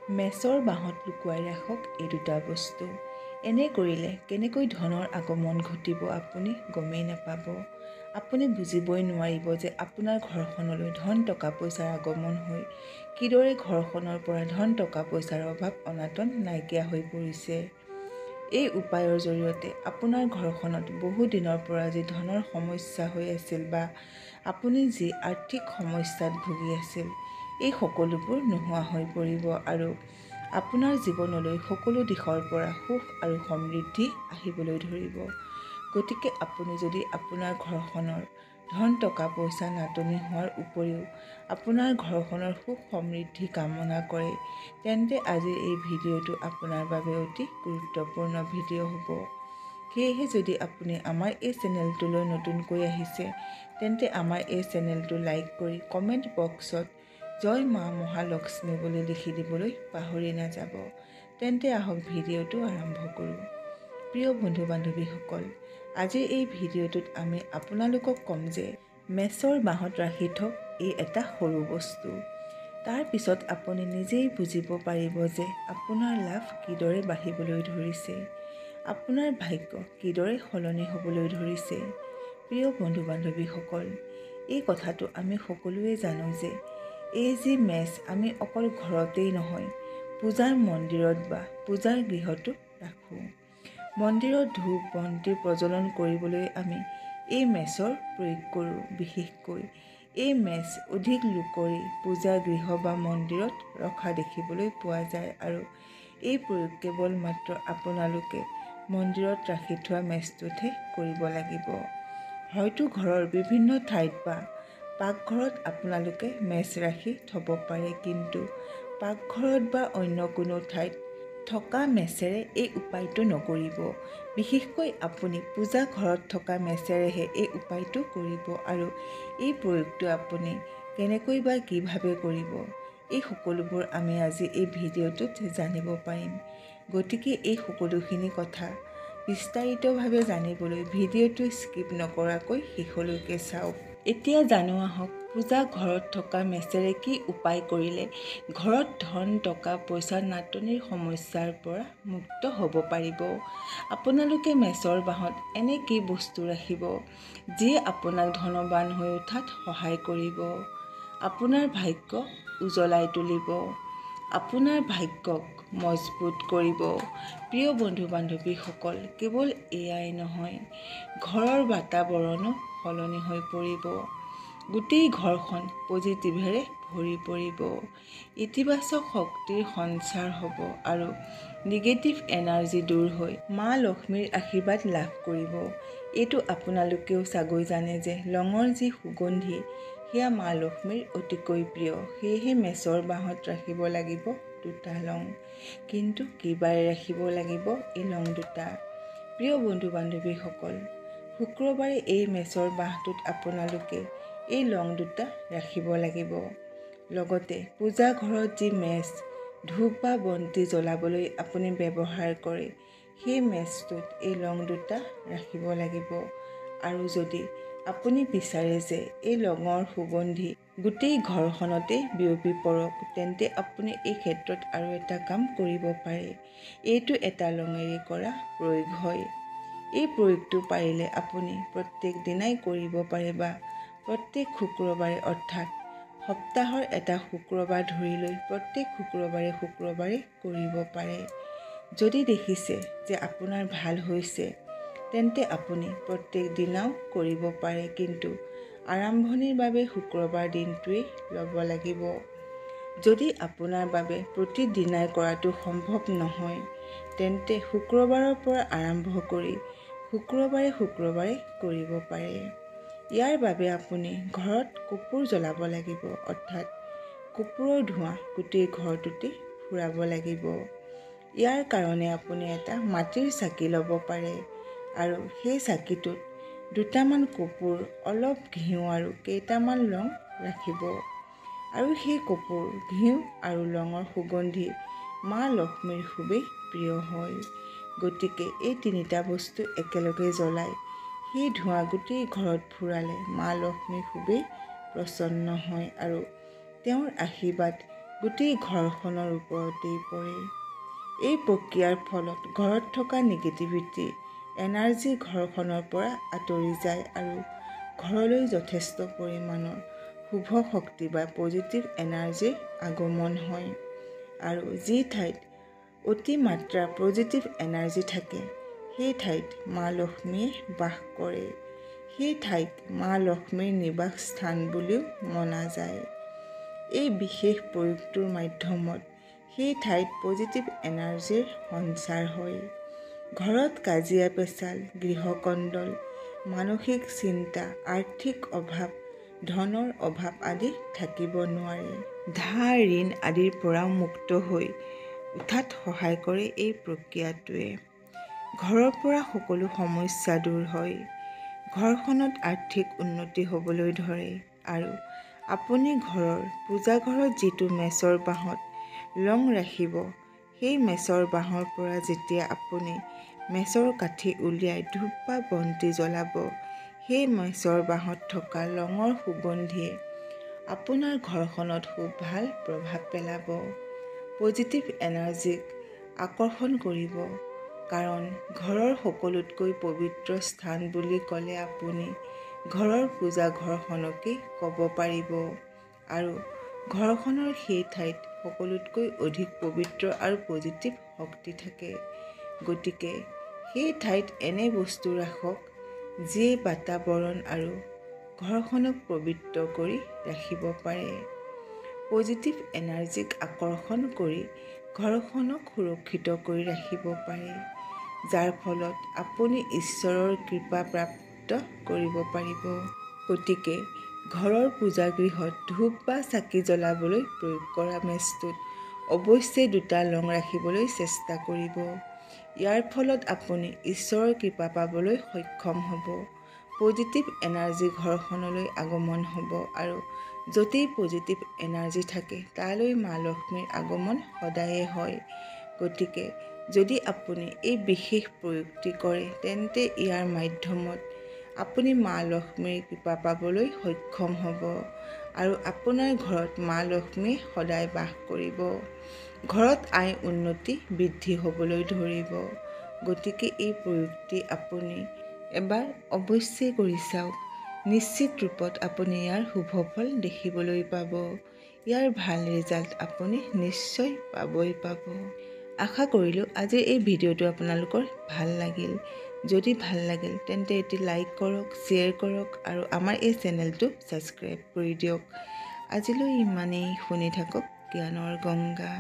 মেচৰ বাঁহত লুকুৱাই ৰাখক এই দুটা বস্তু। এনে কৰিলে কেনেকৈ ধনৰ আগমন ঘটিব আপুনি গমেই নাপাব। আপুনি বুজিবই নোৱাৰিব যে আপোনাৰ ঘৰখনলৈ ধন টকা পইচাৰ আগমন হৈ কিদৰে ঘৰখনৰ পৰা ধন টকা পইচাৰ অভাৱ অনাটন নাইকিয়া হৈ পৰিছে। এই উপায়ৰ জৰিয়তে আপোনাৰ ঘৰখনত বহু দিনৰ পৰা যি ধনৰ সমস্যা হৈ আছিল বা আপুনি যি আৰ্থিক সমস্যাত ভুগি আছিল, এই সকলোবোৰ নোহোৱা হৈ পৰিব আৰু আপোনাৰ জীৱনলৈ সকলো দিশৰ পৰা সুখ আৰু সমৃদ্ধি আহিবলৈ ধৰিব। গতিকে আপুনি যদি আপোনাৰ ঘৰখনৰ ধন টকা পইচা নাটনি হোৱাৰ উপৰিও আপোনাৰ ঘৰখনৰ সুখ সমৃদ্ধি কামনা কৰে, তেন্তে আজিৰ এই ভিডিঅ'টো আপোনাৰ বাবে অতি গুৰুত্বপূৰ্ণ ভিডিঅ' হ'ব। সেয়েহে যদি আপুনি আমাৰ এই চেনেলটোলৈ নতুনকৈ আহিছে, তেন্তে আমাৰ এই চেনেলটো লাইক কৰি কমেণ্ট বক্সত জয় মা মহালক্ষ্মী বুলি লিখি দিবলৈ পাহৰি নাযাব। তেন্তে আহক ভিডিঅ'টো আৰম্ভ কৰোঁ। প্ৰিয় বন্ধু বান্ধৱীসকল, আজিৰ এই ভিডিঅ'টোত আমি আপোনালোকক ক'ম যে মেচৰ বাঁহত ৰাখি থওক এই এটা সৰু বস্তু। তাৰ পিছত আপুনি নিজেই বুজিব পাৰিব যে আপোনাৰ লাভ কিদৰে বাঢ়িবলৈ ধৰিছে, আপোনাৰ ভাগ্য কিদৰে সলনি হ'বলৈ ধৰিছে। প্ৰিয় বন্ধু বান্ধৱীসকল, এই কথাটো আমি সকলোৱে জানো যে এই যি মেচ আমি অকল ঘৰতেই নহয়, পূজাৰ মন্দিৰত বা পূজাৰ গৃহতো ৰাখোঁ। মন্দিৰত ধূপ বন্তি প্ৰজ্বলন কৰিবলৈ আমি এই মেচৰ প্ৰয়োগ কৰোঁ। বিশেষকৈ এই মেচ অধিক লোকৰি পূজা গৃহ বা মন্দিৰত ৰখা দেখিবলৈ পোৱা যায় আৰু এই প্ৰয়োগ কেৱল মাত্ৰ আপোনালোকে মন্দিৰত ৰাখি থোৱা মেচটোতহে কৰিব লাগিব। হয়তো ঘৰৰ বিভিন্ন ঠাইত বা পাকঘৰত আপোনালোকে মেচ ৰাখি থ'ব পাৰে, কিন্তু পাকঘৰত বা অন্য কোনো ঠাইত থকা মেচেৰে এই উপায়টো নকৰিব। বিশেষকৈ আপুনি পূজা ঘৰত থকা মেচেৰেহে এই উপায়টো কৰিব আৰু এই প্ৰয়োগটো আপুনি কেনেকৈ বা কিভাৱে কৰিব, এই সকলোবোৰ আমি আজি এই ভিডিঅ'টোত জানিব পাৰিম। গতিকে এই সকলোখিনি কথা বিস্তাৰিতভাৱে জানিবলৈ ভিডিঅ'টো স্কিপ নকৰাকৈ শেষলৈকে চাওক। এতিয়া জানো আহক, পূজা ঘৰত থকা মেচেৰে কি উপায় কৰিলে ঘৰত ধন টকা পইচাৰ নাটনিৰ সমস্যাৰ পৰা মুক্ত হ'ব পাৰিব। আপোনালোকে মেচৰ বাঁহত এনে কি বস্তু ৰাখিব যিয়ে আপোনাক ধনৱান হৈ উঠাত সহায় কৰিব, আপোনাৰ ভাগ্য উজ্বলাই তুলিব, আপোনাৰ ভাগ্যক মজবুত কৰিব। প্ৰিয় বন্ধু বান্ধৱীসকল, কেৱল এয়াই নহয়, ঘৰৰ বাতাবৰণো সলনি হৈ পৰিব। গোটেই ঘৰখন পজিটিভেৰে ভৰি পৰিব, ইতিবাচক শক্তিৰ সঞ্চাৰ হ'ব আৰু নিগেটিভ এনাৰ্জি দূৰ হৈ মা লক্ষ্মীৰ আশীৰ্বাদ লাভ কৰিব। এইটো আপোনালোকেও চাগৈ জানে যে লঙৰ যি সুগন্ধি, সেয়া মা লক্ষ্মীৰ অতিকৈ প্ৰিয়। সেয়েহে মেচৰ বাঁহত ৰাখিব লাগিব দুটা লং। কিন্তু কিবাৰে ৰাখিব লাগিব এই লং দুটা? প্ৰিয় বন্ধু বান্ধৱীসকল, শুক্ৰবাৰে এই মেচৰ বাঁহটোত আপোনালোকে এই লং দুটা ৰাখিব লাগিব। লগতে পূজা ঘৰত যি মেচ ধূপ বা বন্তি জ্বলাবলৈ আপুনি ব্যৱহাৰ কৰে, সেই মেচটোত এই লং দুটা ৰাখিব লাগিব। আৰু যদি আপুনি বিচাৰে যে এই লঙৰ সুগন্ধি গোটেই ঘৰখনতে বিয়পি পৰক, তেন্তে আপুনি এই ক্ষেত্ৰত আৰু এটা কাম কৰিব পাৰে। এইটো এটা লঙেৰে কৰা প্ৰয়োগ হয়। এই প্ৰয়োগটো পাৰিলে আপুনি প্ৰত্যেক দিনাই কৰিব পাৰে বা প্ৰত্যেক শুক্ৰবাৰে, অৰ্থাৎ সপ্তাহৰ এটা শুক্ৰবাৰ ধৰি লৈ প্ৰত্যেক শুক্ৰবাৰে কৰিব পাৰে। যদি দেখিছে যে আপোনাৰ ভাল হৈছে, তেন্তে আপুনি প্ৰত্যেক দিনাও কৰিব পাৰে, কিন্তু আৰম্ভণিৰ বাবে শুক্ৰবাৰ দিনটোৱেই ল'ব লাগিব। যদি আপোনাৰ বাবে প্ৰতিদিনাই কৰাটো সম্ভৱ নহয়, তেন্তে শুক্ৰবাৰৰ পৰা আৰম্ভ কৰি শুক্ৰবাৰে কৰিব পাৰে। ইয়াৰ বাবে আপুনি ঘৰত কৰ্পূৰ জ্বলাব লাগিব, অৰ্থাৎ কৰ্পূৰৰ ধোঁৱা গোটেই ঘৰটোতে ফুৰাব লাগিব। ইয়াৰ কাৰণে আপুনি এটা মাটিৰ চাকি ল'ব পাৰে আৰু সেই চাকিটোত দুটামান কৰ্পূৰ, অলপ ঘিউ আৰু কেইটামান লং ৰাখিব। আৰু সেই কৰ্পূৰ, ঘিউ আৰু লঙৰ সুগন্ধি মা লক্ষ্মীৰ খুবেই প্ৰিয় হয়। গতিকে এই তিনিটা বস্তু একেলগে জ্বলাই সেই ধোঁৱা গোটেই ঘৰত ফুৰালে মা লক্ষ্মী খুবেই প্ৰসন্ন হয় আৰু তেওঁৰ আশীৰ্বাদ গোটেই ঘৰখনৰ ওপৰতেই পৰে। এই প্ৰক্ৰিয়াৰ ফলত ঘৰত থকা নিগেটিভিটি এনাৰ্জি ঘৰখনৰ পৰা আঁতৰি যায় আৰু ঘৰলৈ যথেষ্ট পৰিমাণৰ শুভ শক্তি বা পজিটিভ এনাৰ্জিৰ আগমন হয়। আৰু যি ঠাইত অতিমাত্ৰা পজিটিভ এনাৰ্জি থাকে সেই ঠাইত মা লক্ষ্মীয়ে বাস কৰে। সেই ঠাইক মা লক্ষ্মীৰ নিবাস স্থান বুলিও মনা যায়। এই বিশেষ প্ৰয়োগটোৰ মাধ্যমত সেই ঠাইত পজিটিভ এনাৰ্জিৰ সঞ্চাৰ হয়। ঘৰত কাজিয়া পেচাল, গৃহকণ্ডল, মানসিক চিন্তা, আৰ্থিক অভাৱ, ধনৰ অভাৱ আদি থাকিব নোৱাৰে। ধাৰ ঋণ আদিৰ পৰাও মুক্ত হৈ উঠাত সহায় কৰে এই প্ৰক্ৰিয়াটোৱে। ঘৰৰ পৰা সকলো সমস্যা দূৰ হয়। ঘৰখনত আৰ্থিক উন্নতি হ'বলৈ ধৰে আৰু আপুনি ঘৰৰ পূজাঘৰত যিটো মেচৰ বাঁহত লং ৰাখিব, সেই মেচৰ বাঁহৰ পৰা যেতিয়া আপুনি মেচৰ কাঠি উলিয়াই ধূপ বা বন্তি জ্বলাব, সেই মেচৰ বাঁহত থকা লঙৰ সুগন্ধিয়ে আপোনাৰ ঘৰখনত খুব ভাল প্ৰভাৱ পেলাব। পজিটিভ এনাৰ্জিক আকৰ্ষণ কৰিব। কাৰণ ঘৰৰ সকলোতকৈ পবিত্ৰ স্থান বুলি ক'লে আপুনি ঘৰৰ পূজা ঘৰখনকেই ক'ব পাৰিব। আৰু ঘৰখনৰ সেই ঠাইত সকলোতকৈ অধিক পবিত্ৰ আৰু পজিটিভ শক্তি থাকে। গতিকে সেই ঠাইত এনে বস্তু ৰাখক যিয়ে বাতাবৰণ আৰু ঘৰখনক পবিত্ৰ কৰি ৰাখিব পাৰে। পজিটিভ এনাৰ্জিক আকৰ্ষণ কৰি ঘৰখনক সুৰক্ষিত কৰি ৰাখিব পাৰে, যাৰ ফলত আপুনি ঈশ্বৰৰ কৃপা প্ৰাপ্ত কৰিব পাৰিব। গতিকে ঘৰৰ পূজাগৃহত ধূপ বা চাকি জ্বলাবলৈ প্ৰয়োগ কৰা মেচটোত অৱশ্যেই 2টা লং ৰাখিবলৈ চেষ্টা কৰিব। ইয়াৰ ফলত আপুনি ঈশ্বৰৰ কৃপা পাবলৈ সক্ষম হ'ব। পজিটিভ এনাৰ্জি ঘৰখনলৈ আগমন হ'ব আৰু য'তেই পজিটিভ এনাৰ্জি থাকে তালৈ মা লক্ষ্মীৰ আগমন সদায়ে হয়। গতিকে যদি আপুনি এই বিশেষ প্ৰয়োগটি কৰে তেন্তে ইয়াৰ মাধ্যমত আপুনি মা লক্ষ্মীৰ কৃপা পাবলৈ সক্ষম হ'ব আৰু আপোনাৰ ঘৰত মা লক্ষ্মীয়ে সদায় বাস কৰিব। ঘৰত আয় উন্নতি বৃদ্ধি হ'বলৈ ধৰিব। গতিকে এই প্ৰয়োগটি আপুনি এবাৰ অৱশ্যেই কৰি চাওক। নিশ্চিত ৰূপত আপুনি ইয়াৰ শুভ ফল দেখিবলৈ পাব। ইয়াৰ ভাল ৰিজাল্ট আপুনি নিশ্চয় পাবই পাব। আশা কৰিলোঁ আজিৰ এই ভিডিঅ'টো আপোনালোকৰ ভাল লাগিল। যদি ভাল লাগিল তেন্তে এটি লাইক কৰক, শ্বেয়াৰ কৰক আৰু আমাৰ এই চেনেলটো ছাবস্ক্ৰাইব কৰি দিয়ক। আজিলৈ ইমানেই। শুনি থাকক জ্ঞানৰ গংগা।